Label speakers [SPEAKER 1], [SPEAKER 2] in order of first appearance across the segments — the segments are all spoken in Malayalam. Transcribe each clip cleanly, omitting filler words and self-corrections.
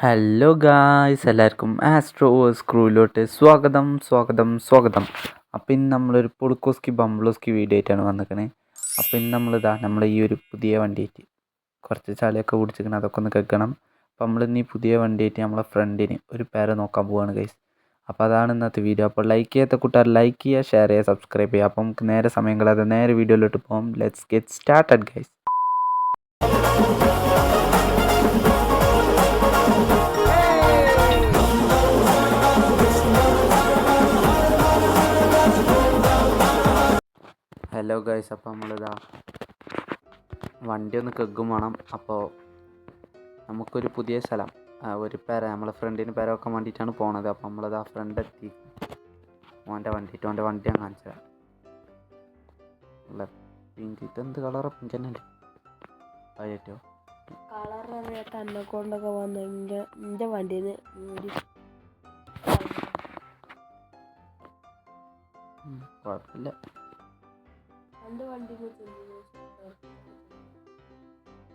[SPEAKER 1] ഹലോ ഗായ്സ്, എല്ലാവർക്കും ആസ്ട്രോ സ്ക്രൂവിലോട്ട് സ്വാഗതം. അപ്പം ഇന്ന് നമ്മളൊരു പുളുക്കോസ്കി ബംബ്ലോസ്കി വീഡിയോ ആയിട്ടാണ് വന്നിരിക്കണേ. അപ്പം ഇന്ന് നമ്മൾ ഈ ഒരു പുതിയ വണ്ടിയായിട്ട് കുറച്ച് ചളിയൊക്കെ കുടിച്ചിരിക്കണം, അതൊക്കെ ഒന്ന് കേൾക്കണം. അപ്പം നമ്മളിന്ന് ഈ പുതിയ വണ്ടിയായിട്ട് നമ്മളെ ഫ്രണ്ടിന് ഒരു പേര നോക്കാൻ പോവാണ് ഗൈസ്. അപ്പോൾ അതാണ് ഇന്നത്തെ വീഡിയോ. അപ്പോൾ ലൈക്ക് ചെയ്യാത്ത കൂട്ടുകാർ ലൈക്ക് ചെയ്യുക, ഷെയർ ചെയ്യുക, സബ്സ്ക്രൈബ് ചെയ്യുക. അപ്പം നമുക്ക് നേരെ സമയം കളയാതെ നേരെ വീഡിയോയിലോട്ട് പോകാം. Let's get started guys. Hello guys, അപ്പോൾ വണ്ടി ഒന്ന് കെഗ്ഗും വേണം. അപ്പോൾ നമുക്കൊരു പുതിയ സ്ഥലം, ഒരു പേര നമ്മളെ ഫ്രണ്ടിന് പേര വെക്കാൻ വേണ്ടിയിട്ടാണ് പോണത്. അപ്പോൾ ആ ഫ്രണ്ട് എത്തി. ഓൻ്റെ വണ്ടി ഞാൻ കാണിച്ചു തരാം. പിങ്ക്, ഇതെന്ത് കളറാ? പിങ്ക് തന്നെ അല്ലേ? പഴയറ്റോ
[SPEAKER 2] കളർ അറിയാത്ത എന്നെ കൊണ്ടൊക്കെ വന്ന് എൻ്റെ വണ്ടിയിൽ
[SPEAKER 1] കുഴപ്പമില്ല.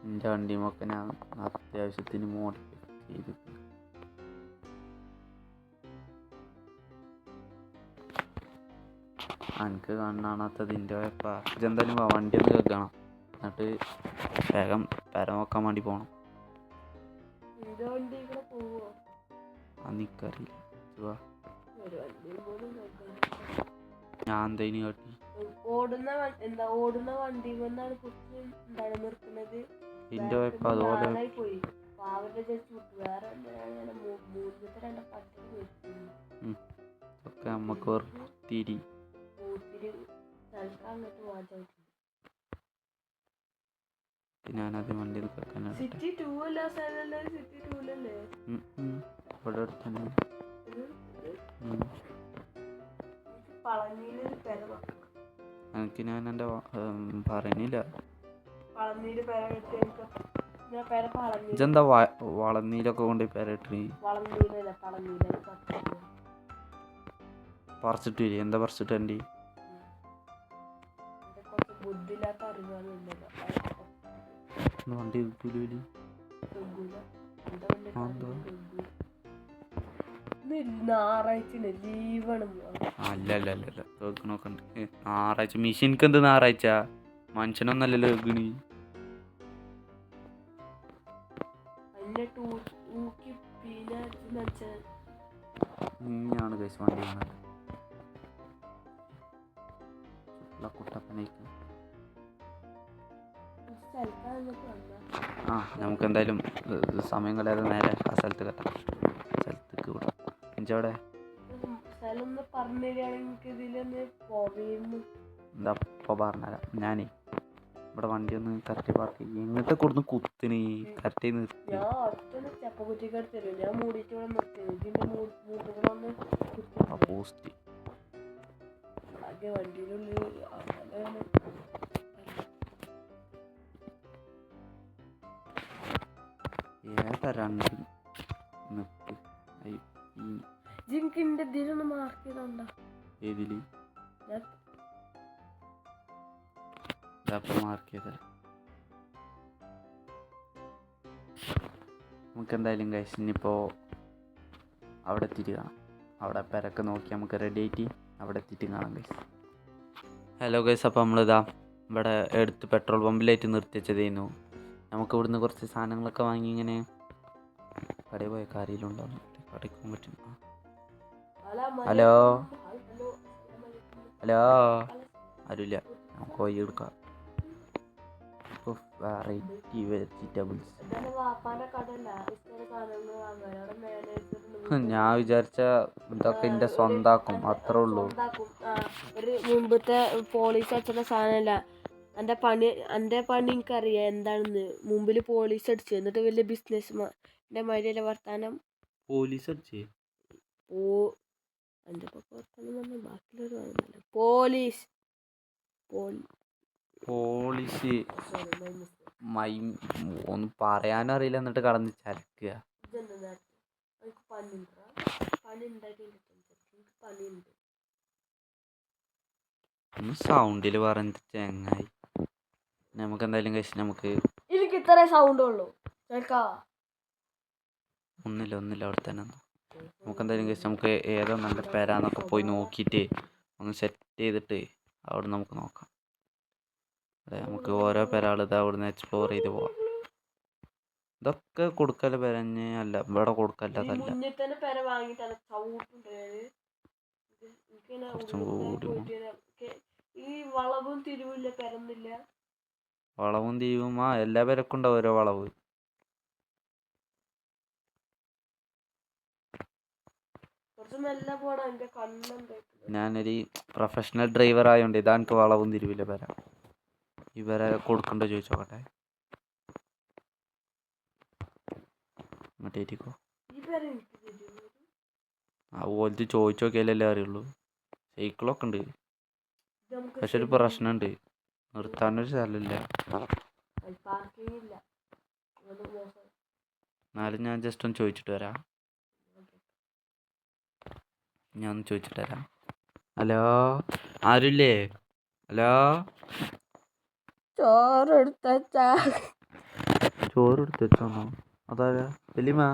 [SPEAKER 1] എൻ്റെ വണ്ടിയുമൊക്കെ ഞാൻ അത്യാവശ്യത്തിന് മോഡിഫൈ ചെയ്തിട്ടുണ്ട്. എനിക്ക് കാണാത്തതിൻ്റെ ഇതെന്തായാലും വണ്ടി ഒന്ന് കേൾക്കണം, എന്നിട്ട് വേഗം പെര നോക്കാൻ വേണ്ടി പോകണം. എനിക്കറിയില്ല. ഞാൻ എന്തേലും കേട്ടി
[SPEAKER 2] ഓടുന്ന വണ്ടി നിർത്തുന്നത്. പോയി വേറെ
[SPEAKER 1] ഒക്കെ നമുക്ക് തിരി ഞാനത് വണ്ടി കേൾക്കാനാണ്. ഇവിടെ അടുത്ത് തന്നെ. എനിക്ക് ഞാൻ എൻ്റെ പറയുന്നില്ല. ഇതെന്താ വളനീലൊക്കെ കൊണ്ട് പേരിട്ട് പറിച്ചിട്ട് വരും. എന്താ പറിച്ചിട്ട് എൻ്റെ വണ്ടി കിട്ടൂല. അല്ല കേൾക്കണോക്കണ്ട്. ഞായറാഴ്ച മെഷീൻക്ക് എന്ത് ഞായറാഴ്ച? മനുഷ്യനൊന്നല്ലല്ലോ കേൾക്കണി. ഇങ്ങനെയാണ് കേസ് വണ്ടി കാണാൻ. കുട്ടപ്പനേക്ക് നമുക്ക് എന്തായാലും സമയം കളയാതെ നേരെ ആ സ്ഥലത്തേക്ക് വിടാം. എവിടെ എന്താ ഇപ്പോൾ പറഞ്ഞുതരാം. ഞാനേ ഇവിടെ വണ്ടി ഒന്ന് കറക്റ്റ് പാർക്ക് ചെയ്യും. എങ്ങനത്തെ കൊടുന്ന് കുത്തിന് കറക്റ്റ് നിർത്തി. പോസ്റ്റ് ഏതാ രണ്ട് നിർത്തി. ഏതില് മാർക്ക് ചെയ്ത നമുക്ക് എന്തായാലും ഗൈസ് ഇനിയിപ്പോൾ അവിടെ എത്തിയിട്ട് കാണാം. അവിടെ പെരക്കെ നോക്കി നമുക്ക് റെഡി ആയിട്ട് അവിടെ എത്തിയിട്ട് കാണാം ഗൈസ്. ഹലോ ഗൈസ്, അപ്പോൾ നമ്മളിതാ ഇവിടെ എടുത്ത് പെട്രോൾ പമ്പിലായിട്ട് നിർത്തി വെച്ചതായിരുന്നു. നമുക്ക് ഇവിടുന്ന് കുറച്ച് സാധനങ്ങളൊക്കെ വാങ്ങി ഇങ്ങനെ കടയിൽ പോയ കാര്യത്തിലുണ്ടാവും. കടയിൽ പോകാൻ പറ്റും. ഹലോ ആരുമില്ല. നമുക്ക് വഴി എടുക്കാം. Variety vegetables. ഞാൻ വിചാരിച്ച ഇതൊക്കെ എൻ്റെ സ്വന്താക്കും, അത്രേ ഉള്ളൂ.
[SPEAKER 2] ഒരു മുമ്പത്തെ പോളീസ് അടിച്ച സാധനമല്ല. എൻ്റെ പണി എനിക്കറിയാം എന്താണെന്ന്. മുമ്പിൽ പോലീസ് അടിച്ചു, എന്നിട്ട് വലിയ ബിസിനസ് എൻ്റെ മാതിരിയല്ല വർത്താനം.
[SPEAKER 1] പോലീസ് അടിച്ചേ
[SPEAKER 2] പോലീസ്
[SPEAKER 1] ഒന്നും പറയാനറിയില്ല, എന്നിട്ട് കടന്ന് ചരക്കുക. സൗണ്ടിൽ പറഞ്ഞ ചങ്ങായി. നമുക്ക് എന്തായാലും കഴിച്ച് നമുക്ക്
[SPEAKER 2] എനിക്ക് ഇത്ര സൗണ്ട് ഉള്ളൂ.
[SPEAKER 1] ഒന്നില്ല അവിടെ തന്നെ ഒന്ന്. നമുക്ക് എന്തായാലും ഗൈസ് നമുക്ക് ഏതോ നല്ല പെരാന്നൊക്കെ പോയി നോക്കിയിട്ട് ഒന്ന് സെറ്റ് ചെയ്തിട്ട് അവിടെ നമുക്ക് നോക്കാം. അതെ നമുക്ക് ഓരോ പെരാൾ ഇത് അവിടുന്ന് എക്സ്പ്ലോർ ചെയ്ത് പോവാം. ഇതൊക്കെ കൊടുക്കല പെരഞ്ഞ് അല്ല ഇവിടെ കൊടുക്കല്ലതല്ല,
[SPEAKER 2] മുന്നിൽ തന്നെ പെര വാങ്ങിയിട്ടാണ് ചവിട്ടുണ്ട്
[SPEAKER 1] കുറച്ചും കൂടി
[SPEAKER 2] ഈ വളവും തിരിവില്ല പെരന്നില്ല.
[SPEAKER 1] വളവും തീവും ആ എല്ലാ പേരൊക്കെ ഉണ്ടാവും ഓരോ വളവ്.
[SPEAKER 2] കുറച്ച് മെല്ലെ പോടാ, എന്റെ കണ്ണെന്താ.
[SPEAKER 1] ഞാനൊരു പ്രൊഫഷണൽ ഡ്രൈവർ ആയതുകൊണ്ട് ഇതാ എനിക്ക് വളവും തിരിവില്ല പെര. ഇവരെ കൊടുക്കണ്ടോ ചോദിച്ചോക്കട്ടെ. ഇങ്ങോട്ടേക്കോ
[SPEAKER 2] ഈ പെര എനിക്ക് തരുമോ?
[SPEAKER 1] ആ ഓലത്ത് ചോദിച്ചു നോക്കിയാലല്ലേ അറിയുള്ളൂ. സൈക്കിളൊക്കെ ഉണ്ട്, പക്ഷെ ഒരു പ്രശ്നമുണ്ട്, നിർത്താനൊരു സ്ഥലമില്ല.
[SPEAKER 2] പാർക്കിംഗ് ഇല്ല.
[SPEAKER 1] എന്നാലും ഞാൻ ജസ്റ്റ് ഒന്ന് ചോദിച്ചിട്ട് വരാം. ഞാൻ ഒന്ന് ചോദിച്ചിട്ട് വരാം. ഹലോ ആരുമില്ലേ? ഹലോ ചോറ് എടുത്ത് വെച്ചോന്നോ? അതാരാ? വലിയമ്മ?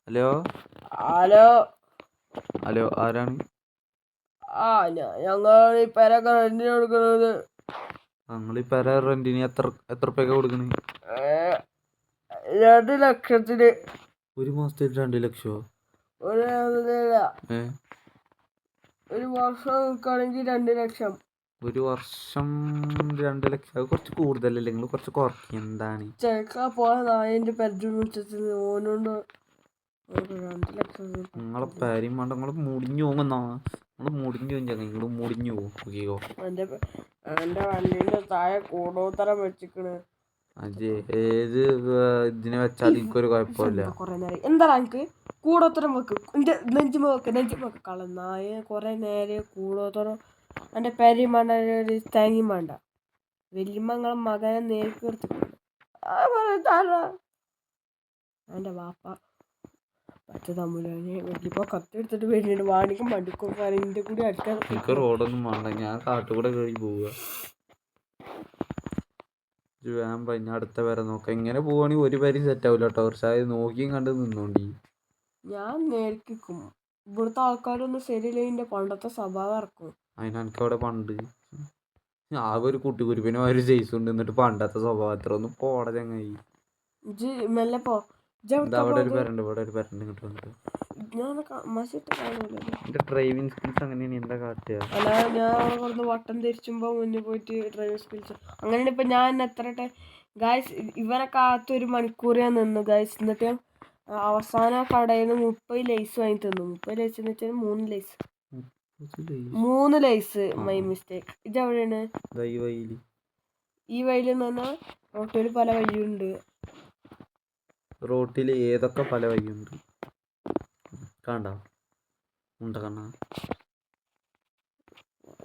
[SPEAKER 1] ഹലോ
[SPEAKER 2] ഹലോ
[SPEAKER 1] ഹലോ ആരാണ്?
[SPEAKER 2] ഞങ്ങൾ ഈ പെരൊക്കെ റെന്റിന് കൊടുക്കുന്നത്.
[SPEAKER 1] നിങ്ങൾ ഈ പെര റെന്റിന് എത്ര ഉറുപ്പ്യൊക്കെ കൊടുക്കണേ?
[SPEAKER 2] 2 ലക്ഷത്തിന്.
[SPEAKER 1] ഒരു മാസത്തിൽ 2 ലക്ഷമോ?
[SPEAKER 2] ഒരു വർഷം നിൽക്കുകയാണെങ്കിൽ 2 ലക്ഷം.
[SPEAKER 1] ഒരു വർഷം 2 ലക്ഷം അത് കുറച്ച് കൂടുതലല്ലേ? നിങ്ങൾ കുറച്ച് കുറയ്ക്കും. എന്താണ്
[SPEAKER 2] ചേക്കാ പോലെ നായൻ്റെ പരിചയം ഓനോണ്ട് 2 ലക്ഷം.
[SPEAKER 1] നിങ്ങളെ പേരും വേണ്ട, നിങ്ങൾ മുടിഞ്ഞു പോകുമെന്നാ. നിങ്ങൾ മുടിഞ്ഞു പോകും. നിങ്ങൾ മുടിഞ്ഞു പോകും. നോക്കിക്കോ
[SPEAKER 2] എൻ്റെ വണ്ടീൻ്റെ താഴെ കൂടോത്തരം വെച്ചിക്കണ്.
[SPEAKER 1] അത് ഏത് ഇതിനെ വെച്ചാൽ എനിക്കൊരു കുഴപ്പമില്ല.
[SPEAKER 2] എന്താ എനിക്ക് കൂടോത്തരം വെക്ക്, എൻ്റെ നെഞ്ചുമ വെക്ക് കളനായ കുറെ നേരം കൂടോത്തരം. എൻ്റെ പേരും വേണ്ട, ഒരു തേങ്ങയും വേണ്ട. വലിയമ്മങ്ങളെ മകനെ നേരിട്ട് എടുത്തിട്ടുണ്ട്. എൻ്റെ വാപ്പ പച്ച തമ്മിലാണ് വലിയപ്പോ കത്തെടുത്തിട്ട് വരുന്നുണ്ട്. വാണിക്കും വണ്ടിക്കും എൻ്റെ കൂടി അടിക്കാൻ.
[SPEAKER 1] എനിക്ക് റോഡൊന്നും വേണ്ട, ഞാൻ കാട്ടുകൂടെ കയറി പോവുക. വേമ്പ ഞാൻ അടുത്ത പേരെ നോക്കാം. ഇങ്ങനെ പോവുകയാണെങ്കിൽ ഒരു പേരും സെറ്റ് ആവില്ല കേട്ടോ. കുറച്ചായത് നോക്കിയും കണ്ട് നിന്നോണ്ടി.
[SPEAKER 2] ഞാൻ നേരിക്കും. ഇവിടുത്തെ ആൾക്കാരൊന്നും ശരിയില്ല, പണ്ടത്തെ സ്വഭാവം ഇറക്കും.
[SPEAKER 1] അതിനെനിക്ക് അവിടെ പണ്ട് ആകെ ഒരു കുട്ടിക്കുരുപ്പിനെ ഒരു സൈസ് ഉണ്ട്, എന്നിട്ട് പണ്ടത്തെ സ്വഭാവം എത്ര ഒന്നും പോട ചങ്ങായി.
[SPEAKER 2] മെല്ലെ പോ.
[SPEAKER 1] അവിടെ ഒരു പേരുണ്ട്, ഇവിടെ ഒരു പേരുണ്ട്. ഇങ്ങോട്ട് വന്നിട്ട് എന്റെ ഡ്രൈവിംഗ് സ്കിൽസ് അങ്ങനെയാണ്. എന്താ കാട്ടുക?
[SPEAKER 2] അല്ല ഞാൻ കുറച്ച് വട്ടം തിരിച്ചുമ്പോ മുന്നിൽ പോയിട്ട് ഡ്രൈവിംഗ് സ്കിൽസ് അങ്ങനെയാണ്. ഇപ്പൊ ഞാൻ എത്ര ഗായ്സ് ഇവരെ കാത്ത് 1 മണിക്കൂർ ഞാൻ നിന്നു ഗായ്സ്. എന്നിട്ട് അവസാന കടയിൽ നിന്ന് 30 ലൈസ് വാങ്ങി തന്നു. 30 ലൈസ് എന്ന് വെച്ചാൽ 3 ലൈസ്. 3 ലൈസ്. My mistake. ഇതെവിടെയാണ്? ഈ വഴിയിലെന്ന് പറഞ്ഞാൽ റോട്ടിൽ പല വഴിയുണ്ട്.
[SPEAKER 1] റോട്ടിൽ ഏതൊക്കെ പല വഴിയുണ്ട് കണ്ട ഉണ്ട കണ്ണ.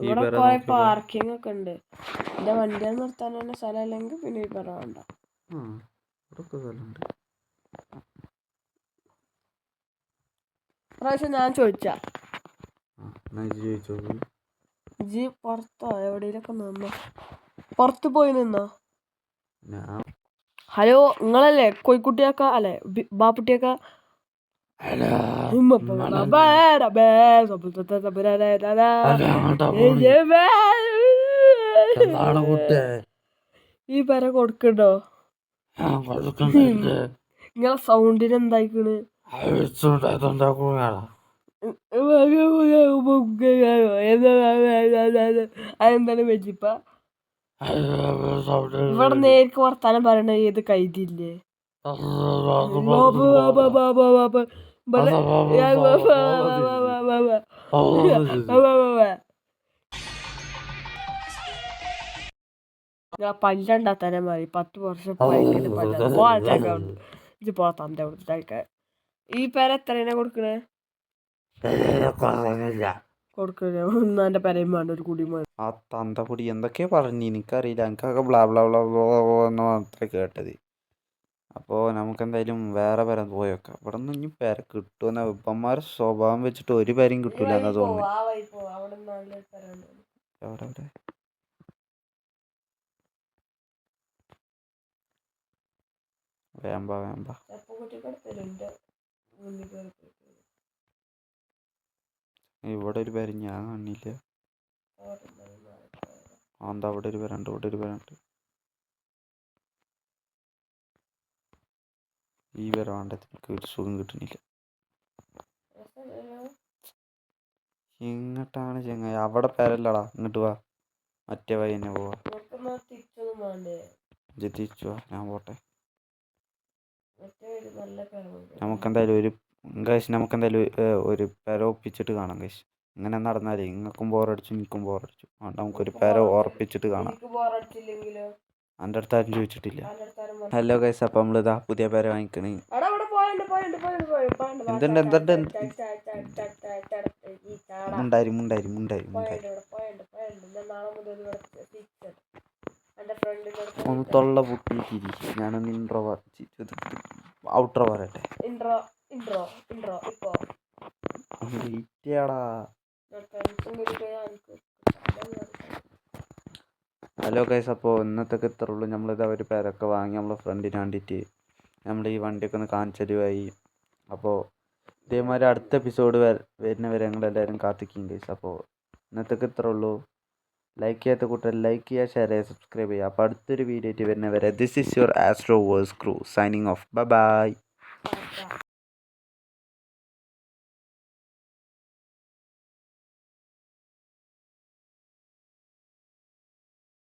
[SPEAKER 2] ഇവിടെ കുറെ പാർക്കിംഗ് ഒക്കെ ഉണ്ട്. എന്റെ വണ്ടികൾ നിർത്താൻ തന്നെ സ്ഥലം അല്ലെങ്കിൽ പിന്നെ ഈ പറ വേണ്ട. പ്രാവശ്യം ഞാൻ ചോദിച്ചാ ജി പുറത്തോ എവിടെയൊക്കെ നിന്നോ? പുറത്ത് പോയി നിന്നോ? ഹലോ നിങ്ങളല്ലേ കോഴിക്കുട്ടിയാക്ക അല്ലെ ബാപ്പുട്ടിയാക്ക? ഈ പേര കൊടുക്കണ്ടോ? നിങ്ങളെ സൗണ്ടിന് എന്തായിക്കണ്? അതെന്താണ് വെച്ചിപ്പ ഇവിടെ നേരിക്ക് വർത്താനം പറയണ ഏത് കൈതില്ലേ? പല്ലണ്ടാത്താനെ മതി. 10 വർഷം തന്റെ കൊടുത്തിട്ട. ഈ പേര എത്രയാണ് കൊടുക്കണേ? കൊടുക്കണേ എന്റെ പേരയും വേണ്ട, ഒരു കുടിയും വേണ്ട.
[SPEAKER 1] ആ തന്തപ്പൊടി എന്തൊക്കെയാ പറഞ്ഞു എനിക്കറിയില്ല. എനിക്കൊക്കെ ബ്ലാ ബ്ലാ ബ്ലാ എന്ന് മാത്രമേ കേട്ടത്. അപ്പോൾ നമുക്കെന്തായാലും വേറെ പേര പോയി വെക്കാം. ഇവിടെ നിന്ന് ഇനി പേര കിട്ടുമെന്ന ഇപ്പന്മാരെ സ്വഭാവം വെച്ചിട്ട് ഒരു പേരും കിട്ടൂല എന്നാ തോന്നുന്നത്. എവിടെ വേമ്പ
[SPEAKER 2] മുന്നിൽ കയറി പോയി.
[SPEAKER 1] ഇവിടെ ഒരു പേര് ഞാൻ കാണില്ല. എന്താ അവിടെ ഒരു പേരുണ്ട്, ഇവിടെ ഒരു പേരുണ്ട്. ഈ പേര് വേണ്ടത് എനിക്ക് ഒരു സുഖം കിട്ടുന്നില്ല. ഇങ്ങോട്ടാണ് ചെങ്ങായി, അവിടെ പേരല്ലടാ, ഇങ്ങോട്ട് വാ, മറ്റേ വഴി തന്നെ പോവാ.
[SPEAKER 2] തിരിച്ചൊന്നും വേണ്ടേ?
[SPEAKER 1] തിരിച്ചു വാ, ഞാൻ പോട്ടെ.
[SPEAKER 2] നല്ല പേരുണ്ട്.
[SPEAKER 1] നമുക്കെന്തായാലും ഒരു പേര ഒപ്പിച്ചിട്ട് കാണാം ഗൈസ്. ഇങ്ങനെ നടന്നാലേ നിങ്ങൾക്കും ബോറടിച്ചു എനിക്കും ബോറടിച്ചു. നമുക്കൊരു പേര ഉറപ്പിച്ചിട്ട് കാണാം. എൻ്റെ അടുത്ത് ആരും ചോദിച്ചിട്ടില്ല. ഹലോ ഗൈസ്, അപ്പം നമ്മളിതാ പുതിയ പേര വാങ്ങിക്കണേ. ഒന്ന് തൊള്ള പൊട്ടിയിട്ടിരി, ഞാനൊന്ന് ഔട്ട്രോ പറയട്ടെ. ഹലോ ഗൈസ്, അപ്പോൾ ഇന്നത്തേക്ക് ഇത്രേ ഉള്ളൂ. നമ്മളിതാ ഒരു പേരൊക്കെ വാങ്ങി നമ്മളെ ഫ്രണ്ടിന് വേണ്ടിയിട്ട് നമ്മൾ ഈ വണ്ടിയൊക്കെ ഒന്ന് കാണിച്ചു തരുവായി. അപ്പോൾ ഇതേമാതിരി അടുത്ത എപ്പിസോഡ് വരുന്നവരെ ഞങ്ങളെല്ലാവരും കാത്തിക്കും ഗൈസ്. അപ്പോൾ ഇന്നത്തേക്ക് ഇത്രേ ഉള്ളൂ. ലൈക്ക് ചെയ്യാത്ത കൂട്ടർ ലൈക്ക് ചെയ്യുക, ഷെയർ ചെയ്യുക, സബ്സ്ക്രൈബ് ചെയ്യുക. അപ്പോൾ അടുത്തൊരു വീഡിയോ ആയിട്ട് വരുന്നവരെ this is your Astroverse crew signing off. Bye by.